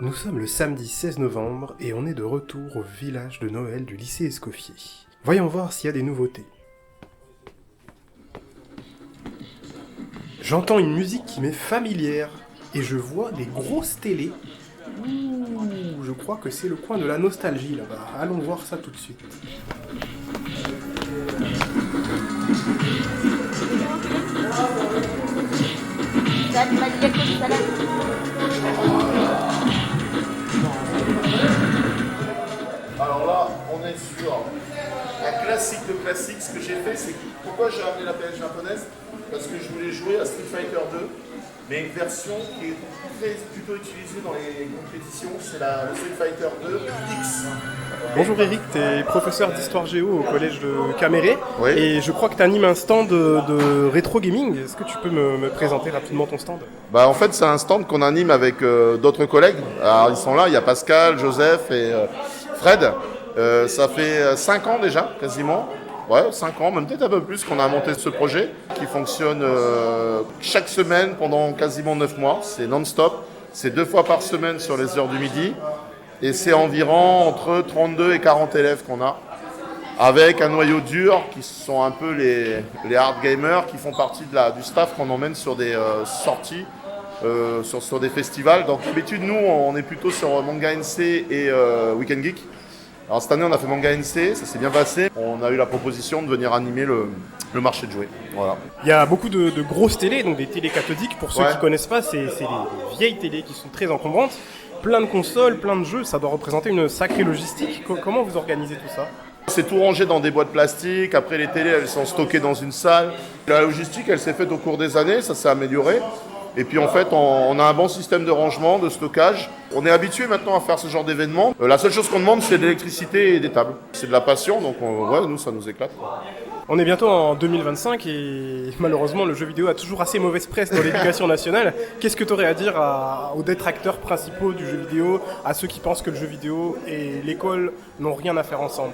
Nous sommes le samedi 16 novembre et on est de retour au village de Noël du lycée Escoffier. Voyons voir s'il y a des nouveautés. J'entends une musique qui m'est familière et je vois des grosses télés. Ouh, je crois que c'est le coin de la nostalgie là-bas. Allons voir ça tout de suite. Alors là, on est sur un classique de classique. Ce que j'ai fait, c'est pourquoi j'ai amené la PS japonaise? Parce que je voulais jouer à Street Fighter 2, mais une version qui est plutôt utilisée dans les compétitions, c'est le Street Fighter 2 X. Bonjour Eric, tu es professeur d'histoire géo au collège de Caméré. Oui. Et je crois que tu animes un stand de rétro gaming. Est-ce que tu peux me présenter rapidement ton stand? En fait, c'est un stand qu'on anime avec d'autres collègues. Alors, ils sont là, il y a Pascal, Joseph et Fred. Ça fait 5 ans déjà, quasiment. Ouais, 5 ans, même peut-être un peu plus qu'on a monté ce projet qui fonctionne chaque semaine pendant quasiment 9 mois. C'est non-stop. C'est 2 fois par semaine sur les heures du midi. Et c'est environ entre 32 et 40 élèves qu'on a. Avec un noyau dur qui sont un peu les hard gamers qui font partie du staff qu'on emmène sur des sorties, sur des festivals. Donc d'habitude, nous, on est plutôt sur Manga NC et Weekend Geek. Alors cette année, on a fait Manga NC, ça s'est bien passé. On a eu la proposition de venir animer le marché de jouets. Voilà. Il y a beaucoup de grosses télés, donc des télés cathodiques. Pour ceux qui ne connaissent pas, c'est des vieilles télés qui sont très encombrantes. Plein de consoles, plein de jeux, ça doit représenter une sacrée logistique. Comment vous organisez tout ça? C'est tout rangé dans des boîtes plastiques. Après, les télés, elles sont stockées dans une salle. La logistique, elle s'est faite au cours des années, ça s'est amélioré. Et puis en fait, on a un bon système de rangement, de stockage. On est habitué maintenant à faire ce genre d'événements. La seule chose qu'on demande, c'est de l'électricité et des tables. C'est de la passion, donc nous, ça nous éclate. On est bientôt en 2025 et malheureusement, le jeu vidéo a toujours assez mauvaise presse dans l'éducation nationale. Qu'est-ce que tu aurais à dire aux détracteurs principaux du jeu vidéo, à ceux qui pensent que le jeu vidéo et l'école n'ont rien à faire ensemble?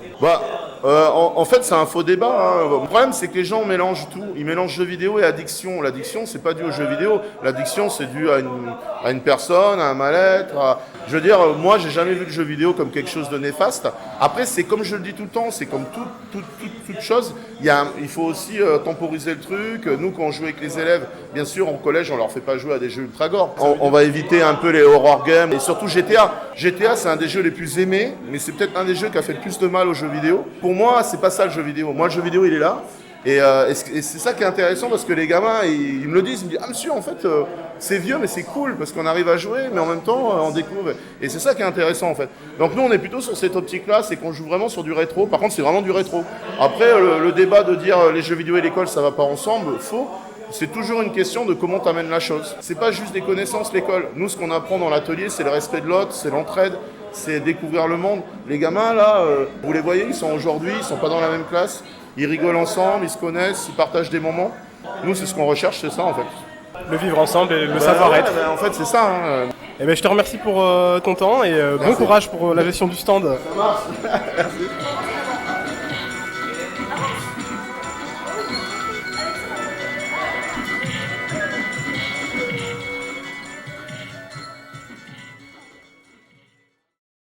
En fait, c'est un faux débat. Le problème, c'est que les gens mélangent tout. Ils mélangent jeu vidéo et addiction. L'addiction, c'est pas dû au jeu vidéo. L'addiction, c'est dû à une personne, à un mal-être. Je veux dire, moi, j'ai jamais vu le jeu vidéo comme quelque chose de néfaste. Après, c'est comme je le dis tout le temps, c'est comme toute chose. Il faut aussi temporiser le truc. Nous, quand on joue avec les élèves, bien sûr, en collège, on leur fait pas jouer à des jeux ultra gore. On va éviter un peu les horror games et surtout GTA. GTA, c'est un des jeux les plus aimés, mais c'est peut-être un des jeux qui a fait le plus de mal aux jeux vidéo. Pour moi, c'est pas ça le jeu vidéo. Moi, le jeu vidéo, il est là. Et c'est ça qui est intéressant parce que les gamins, ils me le disent, ils me disent « Ah monsieur, en fait, c'est vieux mais c'est cool parce qu'on arrive à jouer mais en même temps, on découvre. » Et c'est ça qui est intéressant en fait. Donc nous, on est plutôt sur cette optique-là, c'est qu'on joue vraiment sur du rétro. Par contre, c'est vraiment du rétro. Après, le débat de dire les jeux vidéo et l'école, ça va pas ensemble, faux. C'est toujours une question de comment tu amènes la chose. C'est pas juste des connaissances, l'école. Nous, ce qu'on apprend dans l'atelier, c'est le respect de l'autre, c'est l'entraide, c'est découvrir le monde. Les gamins, là, vous les voyez, ils sont aujourd'hui, ils sont pas dans la même classe. Ils rigolent ensemble, ils se connaissent, ils partagent des moments. Nous, c'est ce qu'on recherche, c'est ça en fait. Le vivre ensemble et le savoir-être. En fait, c'est ça. Je te remercie pour ton temps et bon courage pour la gestion du stand. Ça marche. Merci.